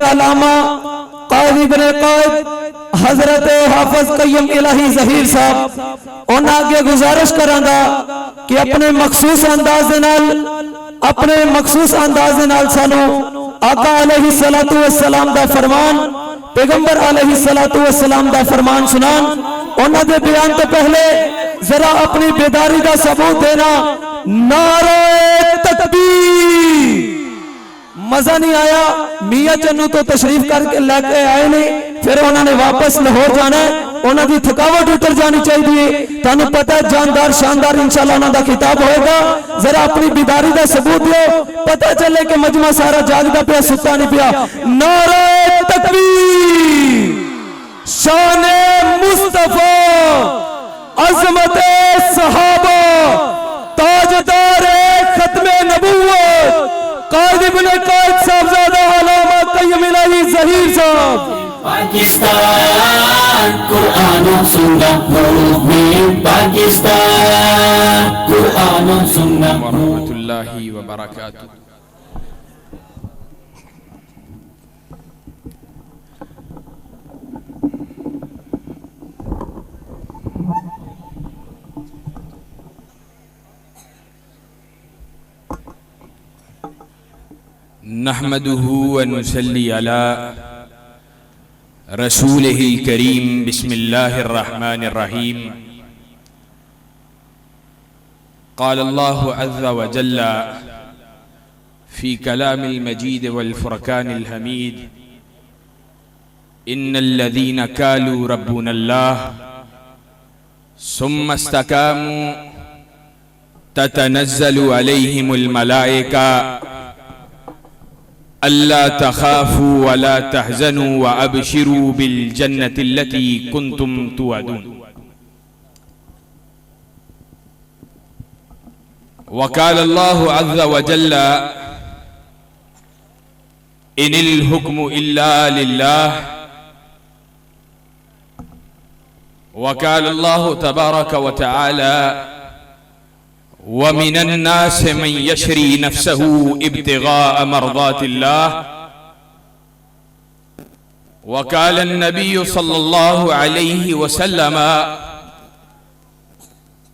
अलामा काज़ी इब्ने कायद हजरत हाफिज कय्यम इलाही ज़हीर साहब उन्हें आगे गुजारिश करांगा कि अपने मखसूस अंदाज दे नाल सानू आका अलैहि सलातु वस्सलाम दा फरमान पैगंबर अलैहि सलातु वस्सलाम दा फरमान सुनान। उन्हां दे बयान तो पहले जरा अपनी बेदारी का सबूत देना। नारे तकबीर। मजा नहीं आया, मियां चन्नू तो तशरीफ करके लेके आए नहीं, फिर उन्होंने वापस लाहौर जाना है, उन्होंने थकावट उतर जानी चाहिए। तुहानू पता है जानदार शानदार इंशाल्लाह उन्होंने खिताब होगा। जरा अपनी बेदारी का सबूत दो, पता चले कि मजमा सारा जागदा पिया सुता नहीं पिया। नारे तकबीर। शाने मुस्तफा, अजमते सहाबा, ताजदार खत्मे नबूवत काज़ी इब्ने कायद साहबजादा अल्लामा कय्यम इलाही ज़हीर साहब। पाकिस्तान कुरान और सुन्नत में, पाकिस्तान कुरान और सुन्नत व रहमतुल्लाहि व बरकातुहू। नहमदुहु व नुसल्ली अला रसूलिहिल करीम। बिस्मिल्लाहिर रहमानिर रहीम। क़ाल अल्लाहु अज़्ज़ा व जल्ला फ़ी कलामिल मजीद वल फ़ुरक़ानिल हमीद। इन्नल लज़ीना क़ालू रब्बुनल्लाह सुम्मा इस्तक़ामू ततनज़्ज़लु अलैहिमुल मलाइका अल्ला तखाफू वला तहज़नू व अबशिरू बिल जन्नति अल्लती कुंतुम तुअदून। वक़ाल अल्लाहु अज़्ज़ा व जल्ला इनिल हुक्मु इल्ला लिल्लाह। वक़ाल अल्लाहु तबारक व तआला वमिनन नास मन यशरी नफ्सहू इब्तिगाअ मर्ज़ातिल्लाह। वक़ाल अन्नबिय्यु सल्लल्लाहु अलैहि वसल्लम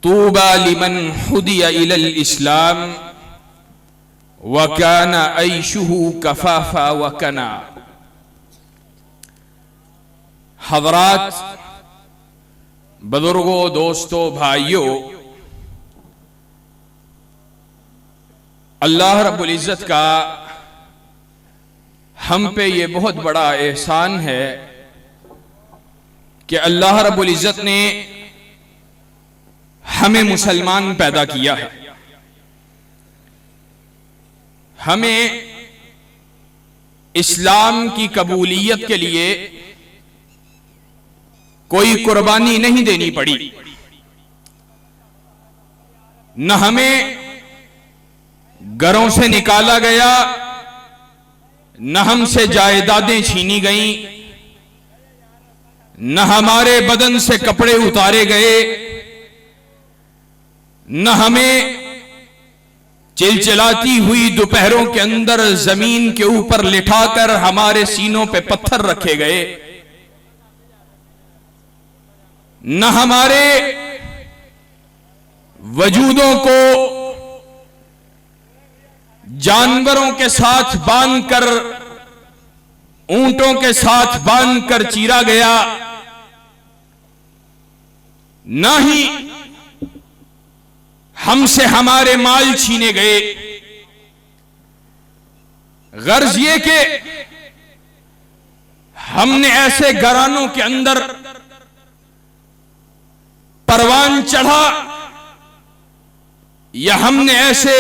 तूबा लिमन हुदिया इलल इस्लाम व काना ऐशुहु कफाफा व कना। हज़रात, बुजुर्गों, दोस्तों, भाइयों, अल्लाह रब्बुल इज़्ज़त का हम पे ये बहुत बड़ा एहसान है कि अल्लाह रब्बुल इज़्ज़त ने हमें मुसलमान पैदा किया है। हमें इस्लाम की कबूलियत के लिए कोई कुर्बानी नहीं देनी पड़ी, न हमें घरों से निकाला गया, न हमसे जायदादें छीनी गईं, न हमारे बदन से कपड़े उतारे गए, न हमें चिलचिलाती हुई दोपहरों के अंदर जमीन के ऊपर लिटाकर हमारे सीनों पे पत्थर रखे गए, न हमारे वजूदों को जानवरों के साथ बांधकर, ऊंटों के साथ बांधकर चीरा गया, न ही हमसे हमारे माल छीने गए। गर्ज ये कि हमने ऐसे घरानों के अंदर परवान चढ़ा, या हमने ऐसे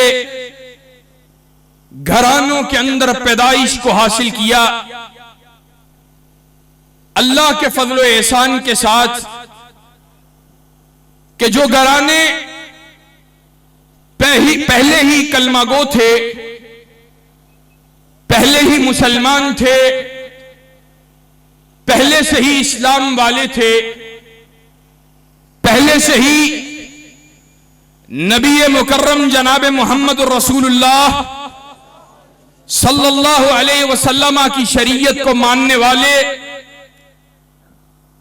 घरानों के अंदर पैदाइश को हासिल किया, अल्लाह के फजल व एहसान के साथ, कि जो घराने पहले ही कलमागो थे, पहले ही मुसलमान थे, पहले से ही इस्लाम वाले थे, पहले से ही नबी मुकर्रम जनाब मोहम्मद रसूलुल्लाह सल्लल्लाहु अलैहि वसल्लम की शरीयत को मानने वाले,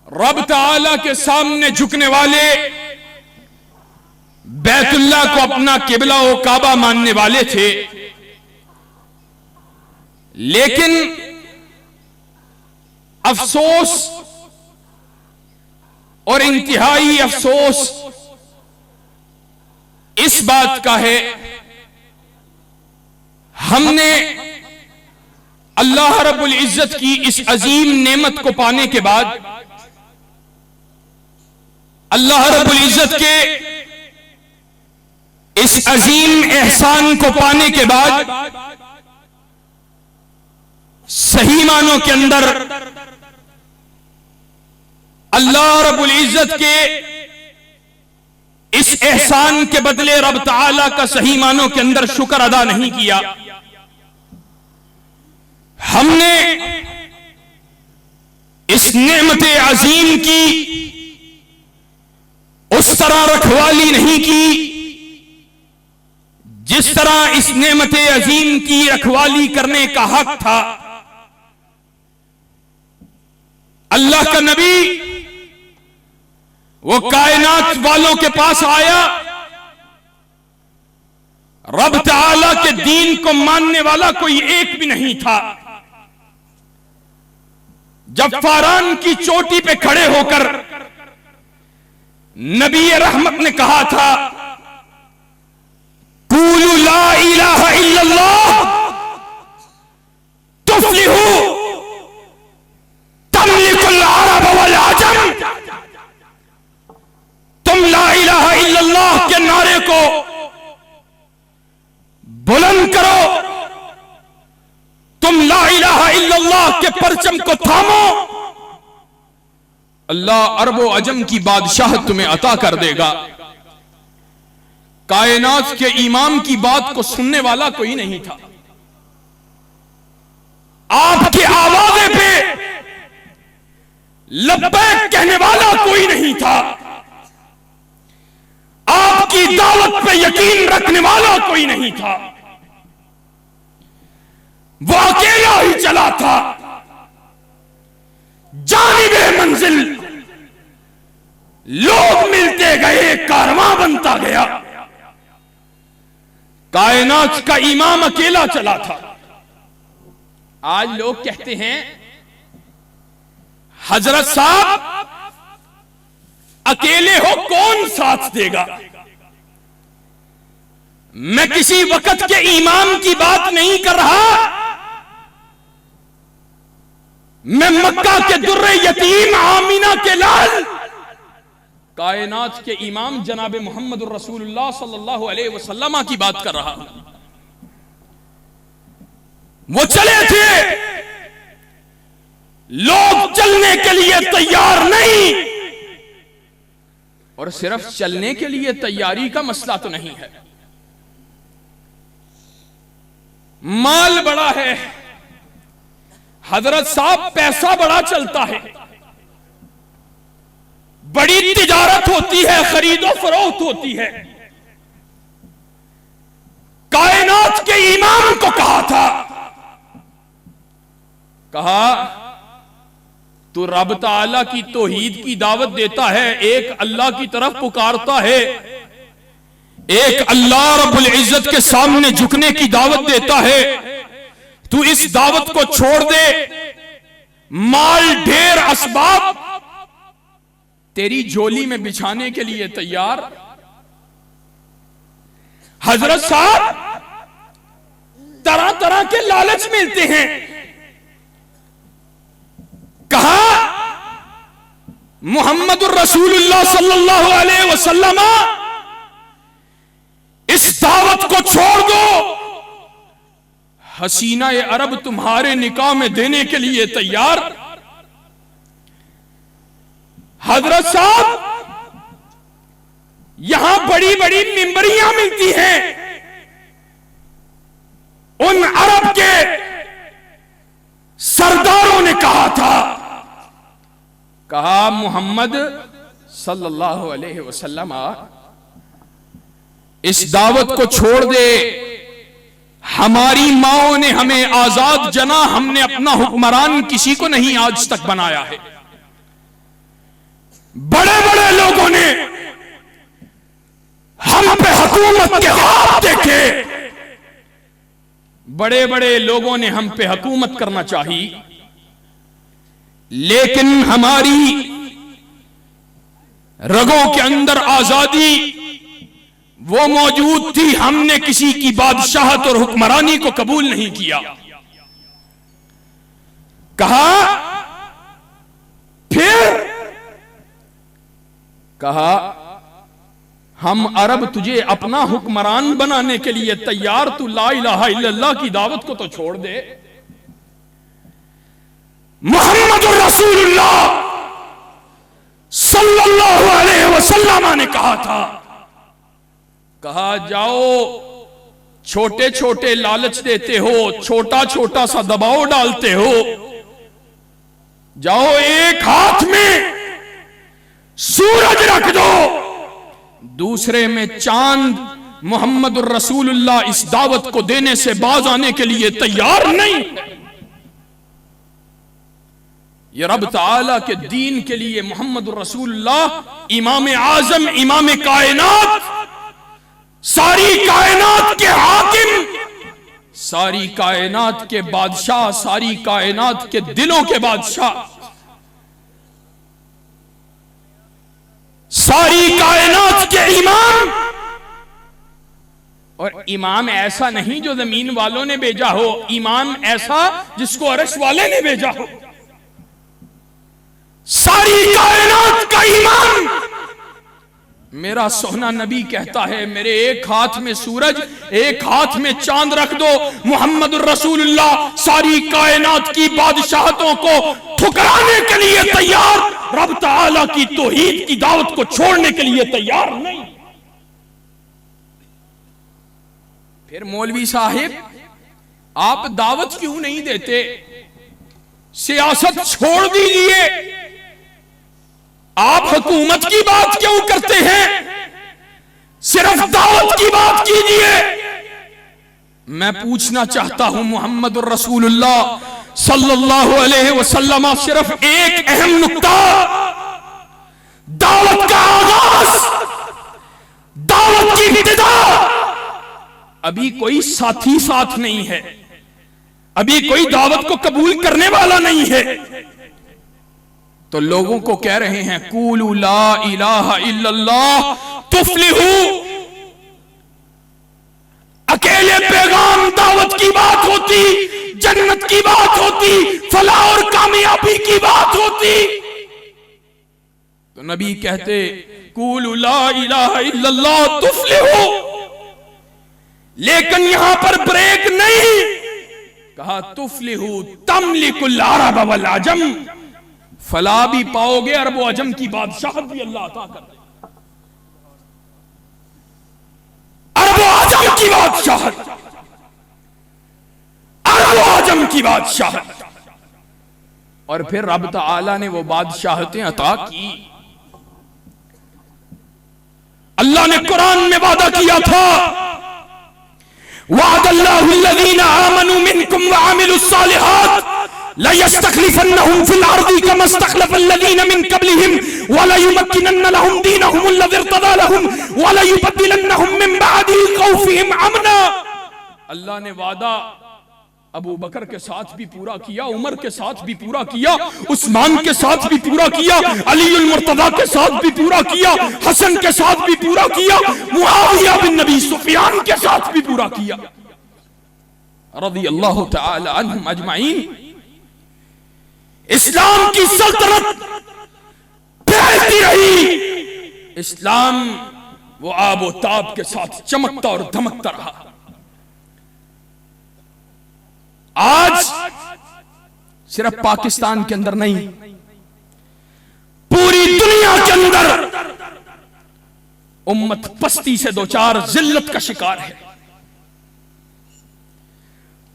रब ताला के सामने झुकने वाले, बैतुल्लाह को अपना किबला व काबा मानने वाले थे। लेकिन अफसोस और इंतहाई अफसोस इस बात का है, हमने अल्लाह रब्बुल इज्जत की इस अजीम नेमत को पाने के बाद, अल्लाह रब्बुल इज्जत के इस अजीम एहसान को पाने के बाद सही मानों के अंदर अल्लाह रब्बुल इज्जत के इस एहसान के बदले रब ताला का सही मानों के अंदर शुक्र अदा नहीं किया। हमने इस नेमत अजीम की उस तरह रखवाली नहीं की जिस तरह इस नेमत अजीम की रखवाली करने का हक था। अल्लाह का नबी वो कायनात वालों के पास आया, रब ताला के दीन को मानने वाला कोई एक भी नहीं था। जब फारान की चोटी पे खड़े होकर नबी रहमत ने कहा था, कूलू ला इलाहा इल्लल्लाह तुफ्लिहू तमलिकुल अरब वल अजम, तुम ला इलाहा इल्लल्लाह के नारे को बुलंद करो, तुम ला इलाहा इल्लल्लाह के परचम को थामो, अल्लाह अरबो अजम की बादशाहत तुम्हें अता कर देगा। कायनात के इमाम की बात को सुनने वाला कोई नहीं था। आपकी आवाज़ पे लब्बैक कहने वाला कोई नहीं था। आपकी दावत पे यकीन रखने वाला कोई नहीं था। वो अकेला ही चला था। जानिबे मंजिल लोग मिलते गए, कारवां बनता गया। कायनात का इमाम अकेला चला था। आज लोग कहते हैं हजरत साहब अकेले हो कौन साथ देगा। मैं किसी वक्त के इमाम की बात नहीं कर रहा, मैं मक्का के दुर्रे यतीम आमीना के लाल कायनात के इमाम जनाब मोहम्मद रसूलुल्लाह सल्लल्लाहु अलैहि वसल्लम की बात कर रहा हूं। वो चले थे, लोग चलने के लिए तैयार नहीं। और सिर्फ चलने के लिए तैयारी का मसला तो नहीं है, माल बड़ा है हजरत साहब, पैसा बड़ा चलता है, बड़ी तिजारत होती है, खरीदो फरोख्त होती है। कायनात के इमाम को कहा था, कहा तू रब ताला की तौहीद की दावत देता है, एक अल्लाह की तरफ पुकारता है, एक अल्लाह रब्बुल इज्जत के सामने झुकने की दावत देता है, तू इस दावत को छोड़ दे। माल ढेर, असबाब तेरी झोली में बिछाने के लिए तैयार। हजरत साहब तरह तरह के लालच मिलते हैं। कहा मुहम्मदुर रसूलुल्लाह सल्लल्लाहु अलैहि वसल्लम इस दावत को छोड़ दो, हसीना ये अरब तुम्हारे निकाह में देने के लिए तैयार। हजरत साहब यहां बड़ी बड़ी मिंबरियां मिलती हैं, उन अरब के सरदारों ने कहा था, कहा मोहम्मद सल्लल्लाहु अलैहि वसल्लम इस दावत को छोड़ दे, हमारी माओं ने हमें आजाद जना, हमने अपना हुक्मरान किसी को नहीं आज तक बनाया है। बड़े बड़े लोगों ने हम पे हुकूमत के हाथ देखे, बड़े बड़े लोगों ने हम पे हुकूमत करना चाही, लेकिन हमारी रगों के अंदर आजादी वो मौजूद थी। हमने किसी की बादशाहत और हुक्मरानी को कबूल नहीं किया। कहा हम अरब तुझे अपना हुक्मरान बनाने के लिए तैयार, तू ला इलाहा इल्लल्लाह की दावत को तो छोड़ दे। मुहम्मदुर रसूलुल्लाह सल्लल्लाहु अलैहि वसल्लम ने कहा था, कहा जाओ छोटे छोटे लालच देते हो, छोटा छोटा सा दबाव डालते हो, जाओ एक हाथ में सूरज रख दो, दूसरे में चांद। मुहम्मदुर रसूलुल्लाह इस दावत को देने से बाज आने के लिए तैयार नहीं। ये रब ताला के दीन के लिए मुहम्मदुर रसूलुल्लाह इमाम आजम, इमाम कायनात, सारी कायनात के हाकिम, सारी कायनात के बादशाह, सारी कायनात के दिलों के बादशाह, सारी कायनात के इमाम। और इमाम ऐसा नहीं जो जमीन वालों ने भेजा हो, इमाम ऐसा जिसको अर्श वाले ने भेजा हो। सारी कायनात का इमाम मेरा सोहना नबी कहता है, मेरे एक हाथ में सूरज, एक हाथ में चांद रख दो, मुहम्मदुर रसूलुल्लाह सारी कायनात की बादशाहतों को ठुकराने के लिए तैयार, रब ताला की तौहीद की दावत को छोड़ने के लिए तैयार नहीं। फिर मौलवी साहिब आप दावत क्यों नहीं देते? सियासत छोड़ दीजिए, आप हुकूमत की बात क्यों करते हैं? सिर्फ दावत की बात कीजिए। मैं पूछना चाहता हूं, मुहम्मदुर रसूलुल्लाह सल्लल्लाहु अलैहि वसल्लम सिर्फ एक अहम नुक्ता, दावत का आगाज, दावत की इब्तिदा, अभी कोई साथी साथ नहीं है, अभी कोई दावत को कबूल करने वाला नहीं है, तो लोगों को कह रहे हैं कूलू ला इलाहा इल्लल्लाह तुफ्लिहू। अकेले पैगाम दावत की बात होती, जन्नत की बात होती, फलाह और कामयाबी की बात होती, तो नबी कहते कूलू ला इलाहा इल्लल्लाह तुफ्लिहू। लेकिन यहां पर ब्रेक नहीं, कहा तुफ्लिहू तमलिकुल अरब वल अजम, फला भी पाओगे, अरब व अजम की बादशाहत भी अल्लाह अता कर दे। अरब व अजम की बादशाहत, अरब व अजम की बादशाहत। और फिर रब ताला ने वो बादशाहतें अता की। अल्लाह ने कुरान में वादा किया था, वादल्लाहु अल्लज़ीना आमनू मिनकुम व अमिलुस सालिहात लयस्तखलिफन्नहुम फिल अर्दि कमा इस्तखलफल्लज़ीना मिन क़ब्लिहिम व लयुमक्किनन्न लहुम दीनहुम अल्लज़ी इर्तदा लहुम व लयुबद्दिलन्नहुम मिन बअदि खौफिहिम अमना। अल्लाह ने वादा अबू बकर के साथ भी पूरा किया, उमर के साथ भी पूरा किया, उस्मान के साथ भी पूरा किया, अलीउल मुर्तदा के साथ भी पूरा किया, हसन के साथ भी पूरा किया, मुआविया बिन नबी सुफियान के साथ भी पूरा किया, रज़ियल्लाहु तआला अन्हुम अजमाइन। इस्लाम की सल्तनत फैलती रही, इस्लाम वो आबो ताब के साथ चमकता और धमकता रहा। आज सिर्फ पाकिस्तान के अंदर नहीं, पूरी दुनिया के अंदर उम्मत पस्ती से दो चार जिल्लत का शिकार है।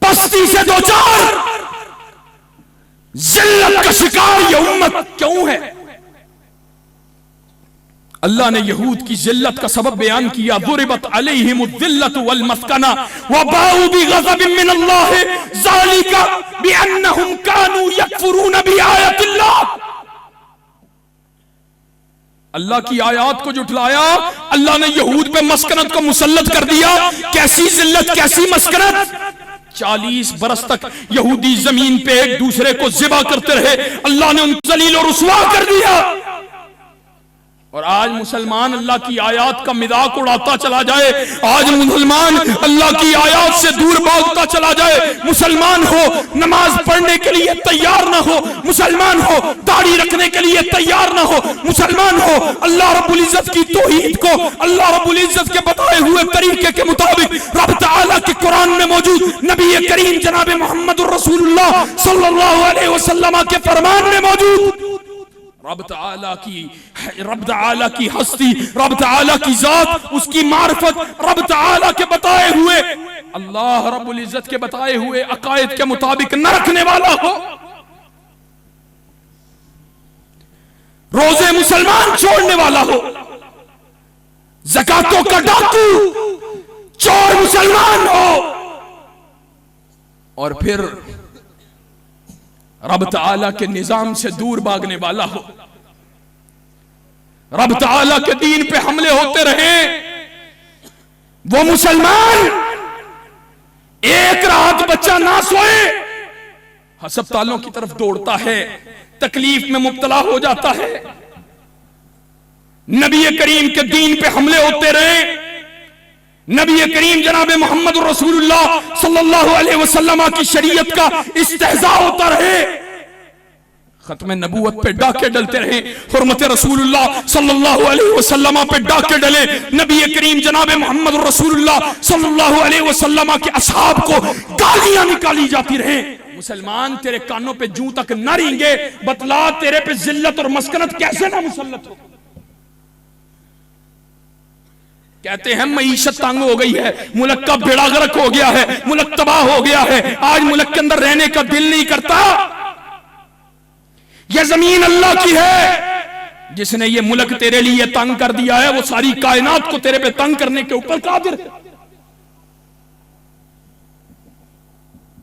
पस्ती से दो चार जिल्लत का शिकार ये उम्मत क्यों है? अल्लाह ने यहूद की जिल्लत का सबब बयान किया, दुरिबत अलैहिमुद्दिल्लतु वल मस्कना व बाउ बिगज़बिन मिनल्लाह ज़ालिका बिअन्नहुम कानू यकफुरून बिआयातिल्लाह। अल्लाह की आयात को जुटलाया, अल्लाह ने यहूद पे मस्कनत को मुसल्लत कर दिया। कैसी जिल्लत, कैसी मस्कनत। 40 बरस तक यहूदी जमीन पे एक दूसरे को ज़िबा करते रहे, अल्लाह ने उनको ज़लील और रुस्वा कर दिया। और आज मुसलमान अल्लाह की आयात का मजाक उड़ाता चला जाए, आज मुसलमान अल्लाह की आयात से दूर भागता चला जाए, मुसलमान हो नमाज पढ़ने के लिए तैयार ना हो, मुसलमान हो दाढ़ी रखने के लिए तैयार ना हो, मुसलमान हो अल्लाह रब्बुल इज्जत की तौहीद को अल्लाह रब्बुल इज्जत के बताए हुए तरीके के मुताबिक रब तआला के कुरान में मौजूद नबी करीम जनाब मोहम्मद रसूलुल्लाह सल्लल्लाहु अलैहि वसल्लम के फरमान में मौजूद रब तआला की हस्ती, रब तआला की जात, उसकी मार्फत, रब तआला के बताए हुए अल्लाह रब्बुल इज्जत के बताए हुए अकायद के मुताबिक न रखने वाला हो, रोजे मुसलमान छोड़ने वाला हो, ज़कातों का डाकू चोर मुसलमान हो, और फिर रब तआला के निजाम से दूर भागने वाला हो, रब तआला के दीन पे हमले होते रहे, वो मुसलमान एक रात बच्चा ना सोए अस्पतालों की तरफ दौड़ता है, तकलीफ में मुब्तला हो जाता है। नबी करीम के दीन पे हमले होते रहे, नबी करीम जनाब मोहम्मद रसूलुल्लाह सल्लल्लाहु अलैहि वसल्लम की शरीयत का इस्तेहज़ा होता रहे, खत्म नबूवत पे डाके डलते रहे, हुर्मत रसूलुल्लाह सल्लल्लाहु अलैहि वसल्लम पे डाके डले, नबी करीम जनाब मोहम्मद रसूलुल्लाह सल्लल्लाहु अलैहि वसल्लम के असहाब को गालियां निकाली जाती रहे। मुसलमान तेरे कानों पे जूं तक न रेंगे, बतला तेरे पे जिल्लत और मस्कनत कैसे ना मुसल्लत हो। कहते हैं मईशत तंग हो गई है, मुल्क का बेड़ा गर्क हो गया है, मुल्क तबाह हो गया है, आज मुल्क के अंदर रहने का दिल नहीं करता। यह जमीन अल्लाह की है, जिसने ये मुल्क तेरे लिए तंग कर दिया है, वो सारी कायनात को तेरे पे तंग करने के ऊपर कादिर है।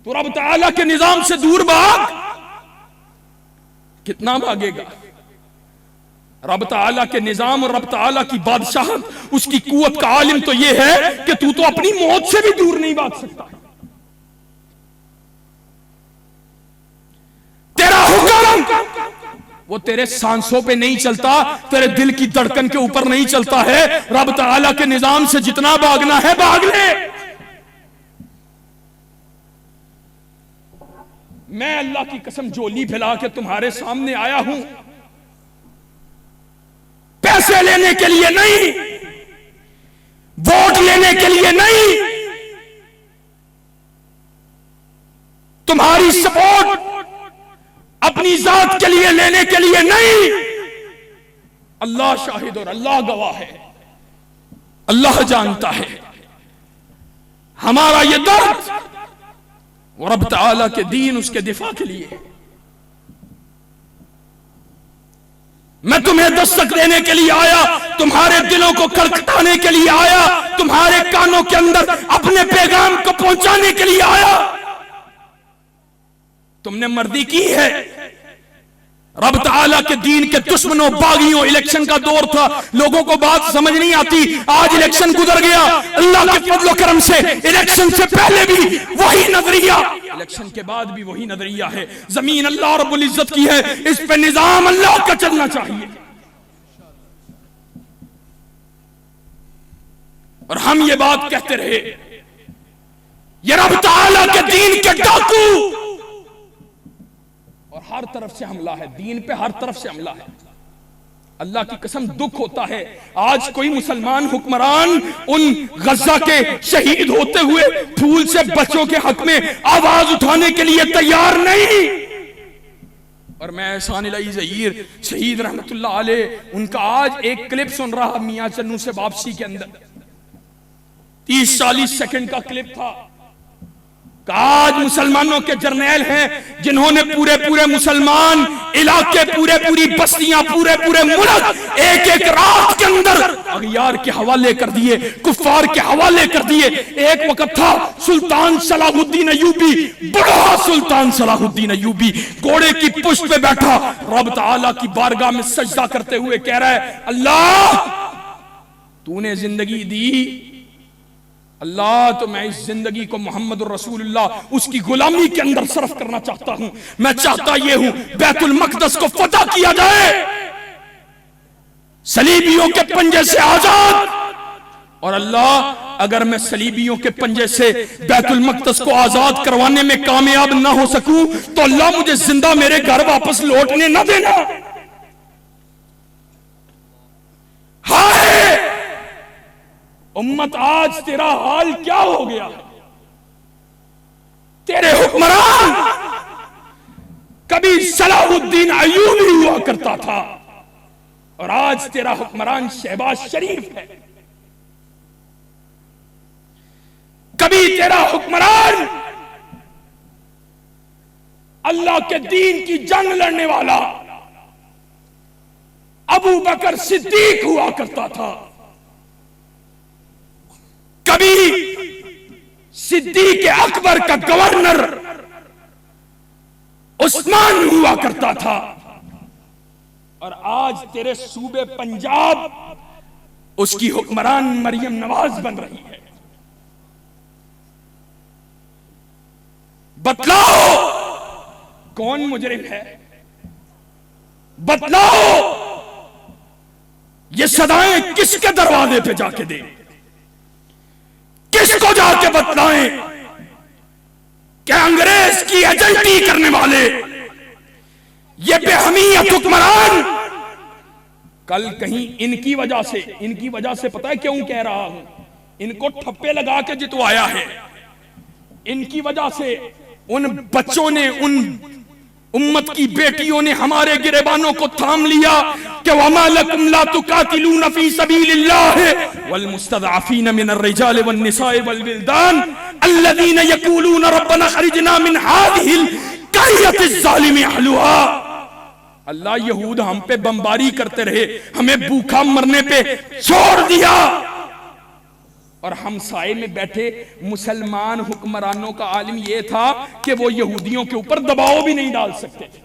तो रब तआला के निजाम से दूर भाग, कितना भागेगा। रब तआला के निजाम और रब तआला की बादशाहत, उसकी कुव्वत का आलिम तो यह है कि तू तो अपनी मौत से भी दूर नहीं भाग सकता। तेरा हुक्म वो तेरे सांसों पे नहीं चलता, तेरे दिल की धड़कन के ऊपर नहीं चलता है। रब तआला के निजाम से जितना भागना है भाग ले। मैं अल्लाह की कसम झोली फैला के तुम्हारे सामने आया हूं, पैसे लेने के लिए नहीं, वोट लेने के लिए नहीं, तुम्हारी सपोर्ट अपनी जात के लिए लेने के लिए नहीं। अल्लाह शाहिद और अल्लाह गवाह है, अल्लाह जानता है हमारा ये दर्द, और रब तआला के दीन, उसके दिफा के लिए मैं तुम्हें दस्तक देने के लिए आया, तुम्हारे दिलों को खटखटाने के लिए आया, तुम्हारे कानों के अंदर अपने पैगाम को पहुंचाने के लिए आया। तुमने मर्दी की है। रब तआला के दीन के दुश्मनों, बागियों, इलेक्शन का दौर था, लोगों को बात समझ नहीं आती। आज इलेक्शन गुजर गया, अल्लाह के फजल करम से इलेक्शन से पहले भी वही नजरिया, इलेक्शन के बाद भी वही नजरिया है। जमीन अल्लाह रब्बुल इज्जत की है, इस पे निजाम अल्लाह का चलना चाहिए। और हम ये बात कहते रहे, ये रब तआला के दीन के डाकू, और हर तरफ से हमला है, दीन पे हर तरफ से हमला है। अल्लाह की कसम दुख होता है, आज कोई मुसलमान हुक्मरान उन गजा के शहीद होते हुए फूल से बच्चों के हक में आवाज उठाने के लिए तैयार नहीं। और मैं एहसान इलाही ज़हीर शहीद रहमतुल्लाह अलैह, उनका आज एक क्लिप सुन रहा मियां चन्नू से वापसी के अंदर, 30-40 सेकंड का क्लिप था। आज मुसलमानों के जर्नैल हैं जिन्होंने पूरे पूरे मुसलमान इलाके, पूरे पूरी बस्तियां, पूरे पूरे मुल्क एक एक रात के अंदर अगयार के हवाले कर दिए, कुफार के हवाले कर दिए। एक वक्त था सुल्तान सलाहुद्दीन अय्यूबी, बड़ा सुल्तान सलाहुद्दीन अय्यूबी घोड़े की पुष्ट पे बैठा रब ताला की बारगाह में सजदा करते हुए कह रहा है, अल्लाह तूने जिंदगी दी, अल्लाह तो मैं इस जिंदगी को मोहम्मद रसूलुल्लाह उसकी गुलामी के अंदर सर्फ करना चाहता हूं। मैं चाहता यह हूं बैतुल मक़दस को फतह किया जाए, सलीबियों के पंजे से आजाद। और अल्लाह अगर मैं सलीबियों के पंजे से बैतुल मक़दस को आजाद करवाने में कामयाब ना हो सकूं तो अल्लाह मुझे जिंदा मेरे घर वापस लौटने ना देना। हाय उम्मत, आज तेरा हाल क्या हो गया है? तेरे हुक्मरान कभी सलाहुद्दीन अय्यूबी हुआ करता था और आज तेरा हुक्मरान शहबाज शरीफ है। कभी तेरा हुक्मरान अल्लाह के दीन की जंग लड़ने वाला अबू बकर सिद्दीक हुआ करता था, कभी सिद्दीक अकबर का गवर्नर उस्मान हुआ करता था और आज तेरे सूबे पंजाब उसकी हुक्मरान मरियम नवाज बन रही है। बतलाओ कौन मुजरिम है? बतलाओ ये सदाएं किसके दरवाजे पे जाके दे, किसको जाके बतलाएं कि अंग्रेज की एजेंटी करने वाले ये बेहमीयत हुक्मरान कल कहीं इनकी वजह से पता है क्यों कह रहा हूं, इनको ठप्पे लगा के जितवाया है। इनकी वजह से उन बच्चों ने, उन उम्मत की बेटियों ने हमारे गिरेबानों को थाम लिया कि वमा लकुम ला तुकातिलून फी सबीलिल्लाह वल मुस्तदअफीन मिनर रिजाल वन निसाए वल विल्दान अल्लज़ीना यक़ूलून रब्बना खरिजना मिन हाज़िहिल क़रियतिज़ ज़ालिमि अहलुहा। अल्लाह यहूद हम पे बमबारी करते रहे, हमें भूखा मरने पे छोड़ दिया और हम साए में बैठे मुसलमान हुक्मरानों का आलिम यह था कि वो यहूदियों के ऊपर दबाव भी नहीं डाल सकते थे।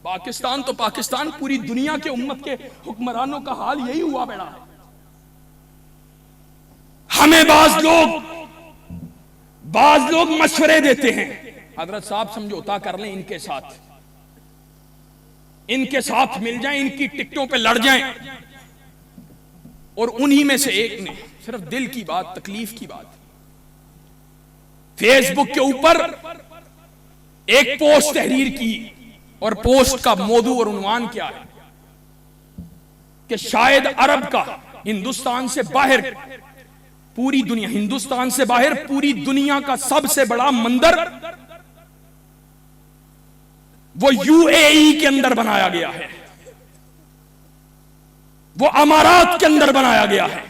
पाकिस्तान तो पाकिस्तान, पूरी दुनिया के उम्मत के हुक्मरानों का हाल यही हुआ बेड़ा है। हमें बाज लोग मशवरे देते हैं, हजरत साहब समझौता कर लें इनके साथ मिल जाएं, इनकी टिकटों पे लड़ जाएं। और उन्हीं में से एक ने सिर्फ दिल की बात, तकलीफ की बात, फेसबुक के ऊपर एक पोस्ट तहरीर की और पोस्ट का मौजू और उन्वान क्या है कि शायद अरब का हिंदुस्तान से बाहर पूरी दुनिया का सबसे बड़ा मंदिर वो यूएई के अंदर बनाया गया है, वो अमारात के अंदर बनाया गया है।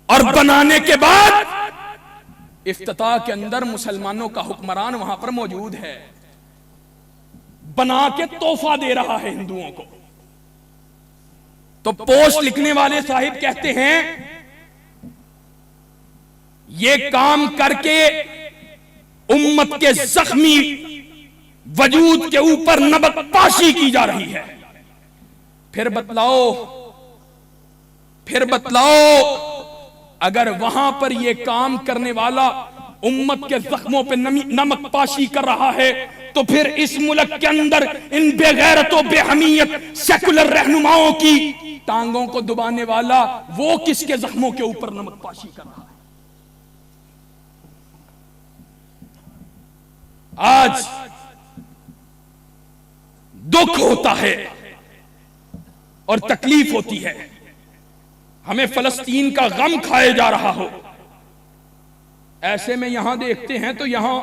और बनाने के बाद इफ्तिताह के अंदर मुसलमानों का हुक्मरान वहां पर मौजूद है, बना के तोहफा दे रहा है हिंदुओं को। तो पोस्ट लिखने वाले साहिब कहते हैं ये काम करके उम्मत के जख्मी वजूद के ऊपर नबकपाशी की जा रही है। फिर बतलाओ अगर वहां पर यह काम करने वाला उम्मत के जख्मों पे नमकपाशी कर रहा है तो फिर इस मुल्क के अंदर इन बेगैरतों बेहमीयत सेकुलर रहनुमाओं की टांगों को दबाने वाला वो किसके जख्मों के ऊपर नमकपाशी कर रहा है? आज दुख होता है और तकलीफ होती है, हमें फलस्तीन का गम खाए जा रहा हो। ऐसे में यहां देखते हैं तो यहां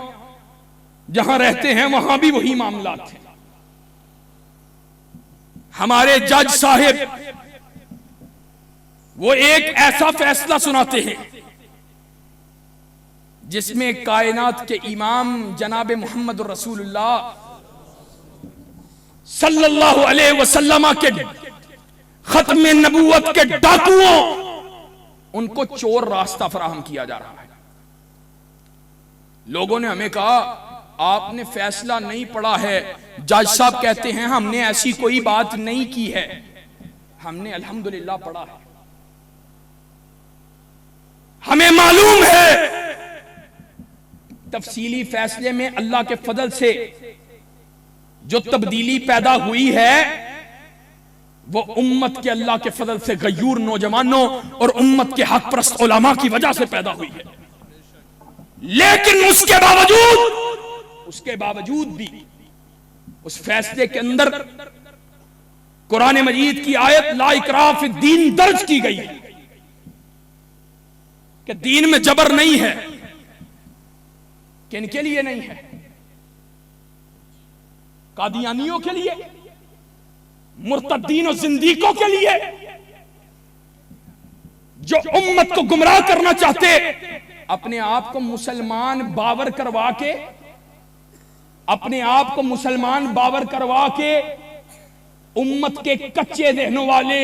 जहां रहते हैं वहां भी वही मामला थे। हमारे जज साहिब वो एक ऐसा फैसला सुनाते हैं जिसमें कायनात के इमाम जनाब मोहम्मद रसूलुल्लाह सल्लल्लाहु अलैहि वसल्लम के खत्म नबूवत के डाकुओं उनको चोर रास्ता फराहम किया जा रहा है। लोगों ने हमें कहा आपने फैसला नहीं पढ़ा है। जज साहब कहते हैं हमने ऐसी कोई बात नहीं की है। हमने अल्हम्दुलिल्लाह पढ़ा है, हमें मालूम है तफसीली फैसले में अल्लाह के फजल से जो तब्दीली पैदा हुई है वो उम्मत के अल्लाह के फजल से गयूर नौजवानों और उम्मत के हक परस्त उलमा की वजह से पैदा हुई है। लेकिन उसके बावजूद भी उस फैसले के अंदर कुरान मजीद की आयत ला इकराह फी दीन दर्ज की गई है कि दीन में जबर नहीं है। किन के लिए नहीं है? कादियानियों के लिए, मुर्तद्दीन और जिंदीकों के लिए, जो उम्मत को गुमराह करना चाहते, अपने आप को मुसलमान बावर करवा के, अपने आप को मुसलमान बावर करवा के उम्मत के कच्चे ज़हनों वाले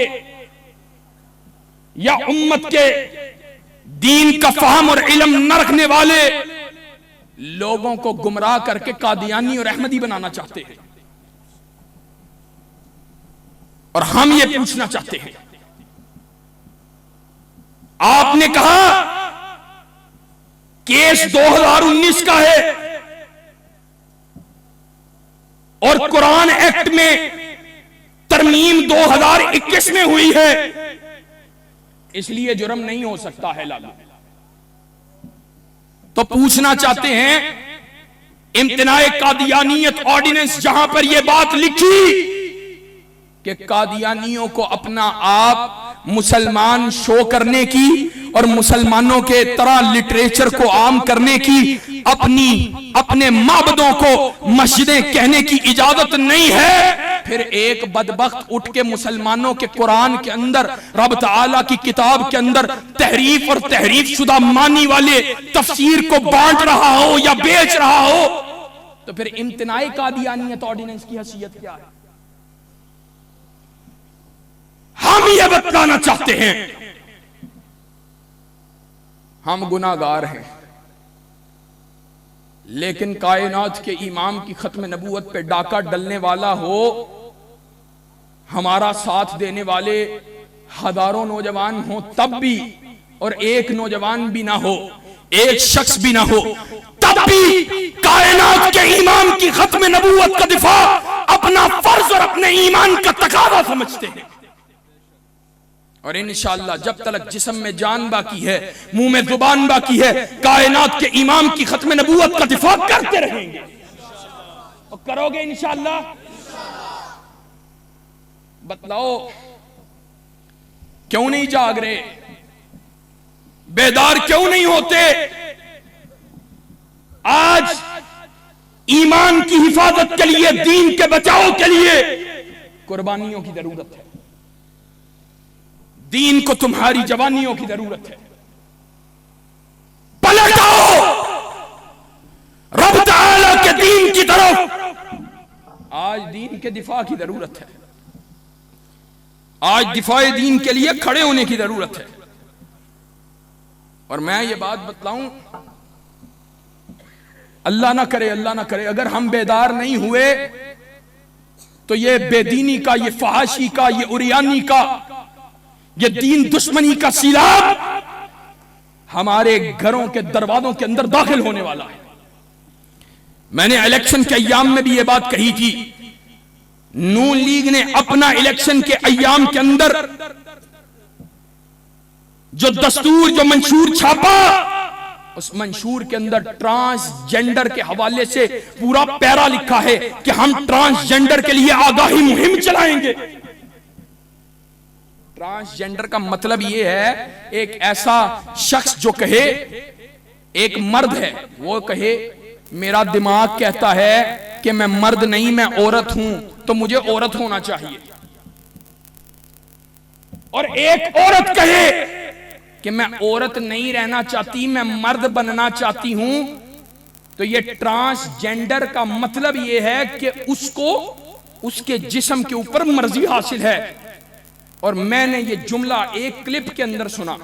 या उम्मत के दीन का फहम और इल्म न रखने वाले लोगों को गुमराह करके कादियानी और अहमदी बनाना चाहते हैं। और हम ये पूछना चाहते हैं, आपने कहा केस 2019 का है और कुरान एक्ट में तरमीम 2021 में हुई है, इसलिए जुर्म नहीं हो सकता है लागू। तो पूछना चाहते हैं इम्तिनाए कादियानियत ऑर्डिनेंस जहां पर यह बात लिखी कि कादियानियों को अपना आप मुसलमान शो करने की और मुसलमानों के तरह लिटरेचर को आम करने की, अपने माबदों को मस्जिदें कहने की इजाजत नहीं है, फिर एक बदबख्त उठ के मुसलमानों के कुरान के अंदर, रब ताला की किताब के अंदर तहरीफ और तहरीफ शुदा मानी वाले तफसीर को बांट रहा हो या बेच रहा हो, तो फिर इम्तिनाए कादियानियत ऑर्डिनेंस की हैसियत क्या है? हम ये बतलाना चाहते हैं हम गुनाहगार हैं, लेकिन कायनात के इमाम की खत्म नबूवत पे डाका डलने वाला हो, हमारा साथ देने वाले हजारों नौजवान हो तब भी, और एक नौजवान भी ना हो, एक शख्स भी ना हो, तब भी कायनात के इमाम की खत्म नबूवत का दिफा अपना फर्ज और अपने ईमान का तकाजा समझते हैं। और इंशाअल्लाह जब तक जिस्म में जान बाकी है, मुंह में जुबान बाकी है, कायनात के इमाम की खत्म नबूवत का दिफा करते रहेंगे। और करोगे इंशाअल्लाह? बतलाओ क्यों नहीं जाग रहे, बेदार क्यों नहीं होते? आज ईमान की हिफाजत के लिए, दीन के बचाव के लिए कुर्बानियों की जरूरत है। दीन को तुम्हारी जवानियों की जरूरत है। पलट आओ रब ताला के दीन की तरफ। आज दीन के दिफा की जरूरत है, आज दिफाए दीन के लिए खड़े होने की जरूरत है। और मैं ये बात बतलाऊं, अल्लाह ना करे, अल्लाह ना करे, अगर हम बेदार नहीं हुए तो ये बेदीनी का, ये फहाशी का, ये उरियानी का, ये दीन दुश्मनी का सीलाब हमारे घरों के दरवाजों के अंदर दाखिल होने वाला है। मैंने इलेक्शन के अय्याम में भी ये बात कही थी। नून लीग ने अपना इलेक्शन के अय्याम के अंदर जो दस्तूर, जो मंशूर छापा, उस मंशूर के अंदर ट्रांसजेंडर के हवाले से पूरा पैरा लिखा है कि हम ट्रांसजेंडर के लिए आगाही मुहिम चलाएंगे। ट्रांसजेंडर का मतलब यह है एक ऐसा शख्स जो कहे, एक मर्द है वो कहे मेरा दिमाग कहता है कि मैं मर्द नहीं, मैं औरत हूं, तो मुझे औरत होना चाहिए। और एक औरत कहे कि मैं औरत नहीं रहना चाहती, मैं मर्द बनना चाहती हूं, तो ये ट्रांसजेंडर का मतलब ये है कि उसको उसके जिस्म के ऊपर मर्जी हासिल है। और मैंने ये जुमला एक क्लिप के अंदर सुना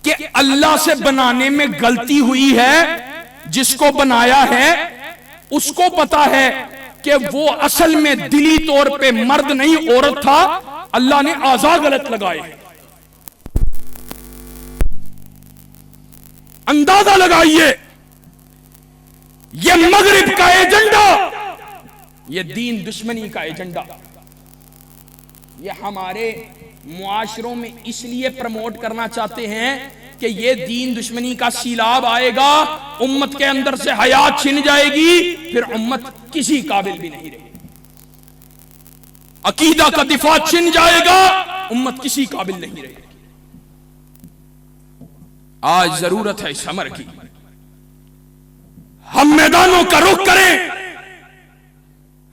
कि अल्लाह से बनाने में गलती हुई है, जिसको बनाया है उसको पता है कि वो असल में दिली तौर पे मर्द नहीं औरत था, अल्लाह ने आज़ा गलत लगाए। अंदाजा लगाइए, ये मगरिब का एजेंडा, ये दीन दुश्मनी का एजेंडा, ये हमारे मुआशरों में इसलिए प्रमोट करना चाहते हैं कि ये दीन दुश्मनी का सीलाब आएगा, उम्मत के अंदर से हयात छिन जाएगी, फिर उम्मत किसी काबिल भी नहीं रहेगी। अकीदा का दिफा छिन जाएगा, उम्मत किसी काबिल नहीं रहेगी। आज जरूरत है इस अमर की, हम मैदानों का रुख करें,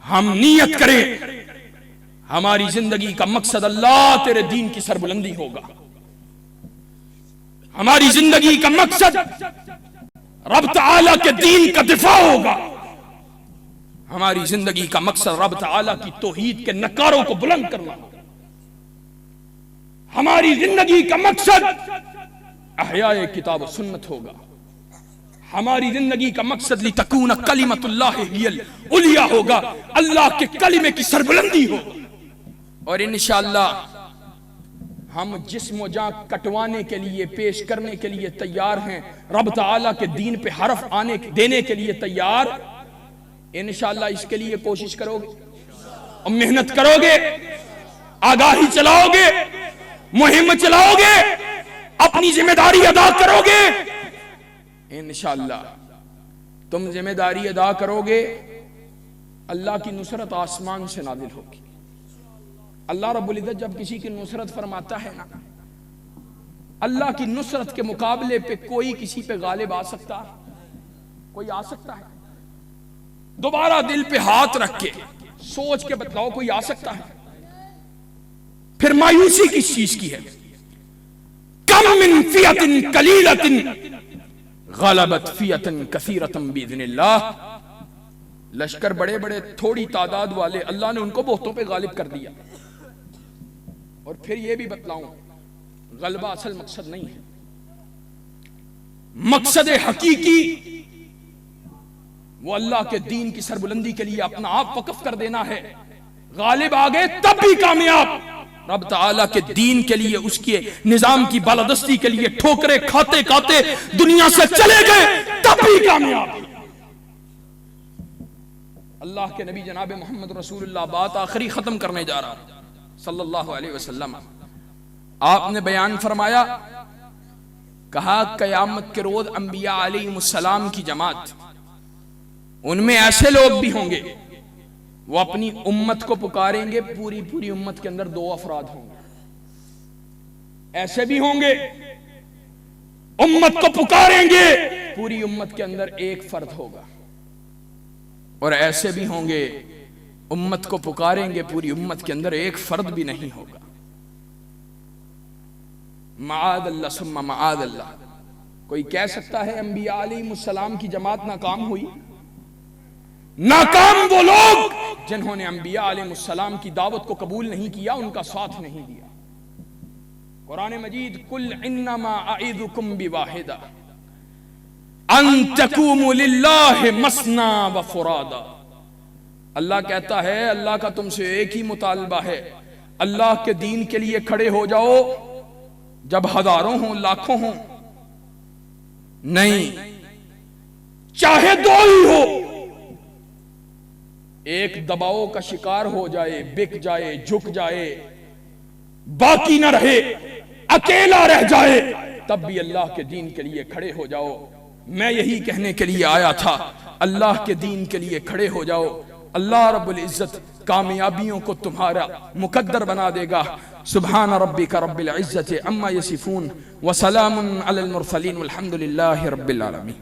हम नियत करें, हमारी जिंदगी का मकसद अल्लाह तेरे दीन की सरबुलंदी होगा। हमारी जिंदगी का मकसद रब ताला के दीन का दिफा होगा। हमारी जिंदगी का मकसद रब ताला की तौहीद के नकारों को बुलंद करना। हमारी जिंदगी का मकसद अहयाए किताब और सुन्नत होगा। हमारी जिंदगी का मकसद लितकून कलिमतुल्लाहि हियल उलिया होगा, अल्लाह के कलिमे की सरबुलंदी हो। और इंशाअल्लाह हम जिस्म जान कटवाने के लिए, पेश करने के लिए तैयार हैं, रब ताला के दीन पे हरफ आने देने के लिए तैयार। इंशाअल्लाह इसके लिए कोशिश करोगे और मेहनत करोगे, आगाही चलाओगे, मुहिम चलाओगे, अपनी जिम्मेदारी अदा करोगे। इंशाअल्लाह तुम जिम्मेदारी अदा करोगे, अल्लाह की नुसरत आसमान से नाजिल होगी। अल्लाह रब्बुल इज्जत जब किसी की नुसरत फरमाता है ना, अल्लाह की नुसरत के मुकाबले पे कोई किसी पे गालिब आ सकता है? कोई आ सकता है? दोबारा दिल पे हाथ रख के सोच के बताओ, कोई आ सकता है? फिर मायूसी किस चीज की है? कम मिन फियतिन कलीलतिन गलबत फियतन कसीरतन बिइज़्निल्लाह। लश्कर बड़े बड़े थोड़ी तादाद वाले, अल्लाह ने उनको बहुतों पे गालिब कर दिया। और फिर यह भी बतलाऊं, गलबा असल मकसद नहीं है। मकसद हकीकी वो अल्लाह के दीन की सरबुलंदी के लिए अपना आप वक्फ कर देना है। गालिब आ गए तब भी कामयाब, रब ताला के दीन के लिए, उसके निजाम की बालादस्ती के लिए ठोकरे खाते खाते दुनिया से चले गए तब भी कामयाब। अल्लाह के नबी जनाब मोहम्मद रसूलुल्लाह, बात आखिरी खत्म करने जा रहा हूं, सल्लल्लाहु अलैहि वसल्लम, आपने बयान फरमाया, कहा कयामत के रोज अंबिया अलैहिमुस्सलाम की जमात, उनमें ऐसे लोग भी होंगे वो अपनी उम्मत को पुकारेंगे, पूरी पूरी उम्मत के अंदर 2 अफराद होंगे। ऐसे भी होंगे उम्मत को पुकारेंगे, पूरी उम्मत के अंदर 1 फर्द होगा। और ऐसे भी होंगे उम्मत को पुकारेंगे, पूरी उम्मत के अंदर 1 फर्द भी नहीं होगा। माअदल्लाह सुम्मा माअदल्लाह। कोई कह सकता है अंबिया अलैहिमुस्सलाम की जमात नाकाम हुई? नाकाम वो लोग जिन्होंने अंबिया अलैहिमुस्सलाम की दावत को कबूल नहीं किया, उनका साथ नहीं दिया। कुरान मजीद, कुल इन्नमा अईदुकुम बिवाहिदा अन तकूमु लिल्लाहि मसना व फुरादा। अल्लाह कहता है, अल्लाह का तुमसे एक ही मुतालबा है, अल्लाह के दीन के लिए खड़े हो जाओ, जब हजारों हों, लाखों हों, नहीं, चाहे 2 ही हो, एक दबाव का शिकार हो जाए, बिक जाए, झुक जाए, बाकी न रहे, अकेला रह जाए, तब भी अल्लाह के दीन के लिए खड़े हो जाओ। मैं यही कहने के लिए आया था, अल्लाह के दीन के लिए खड़े हो जाओ। अल्लाह रब्बुल इज्जत कामयाबियों को तुम्हारा मुकद्दर बना देगा। सुब्हान रब्बिका रब्बिल इज्जति अम्मा यसिफून व सलामुन अलल मुरसलीन वल्हम्दुलिल्लाहि रब्बिल आलमीन।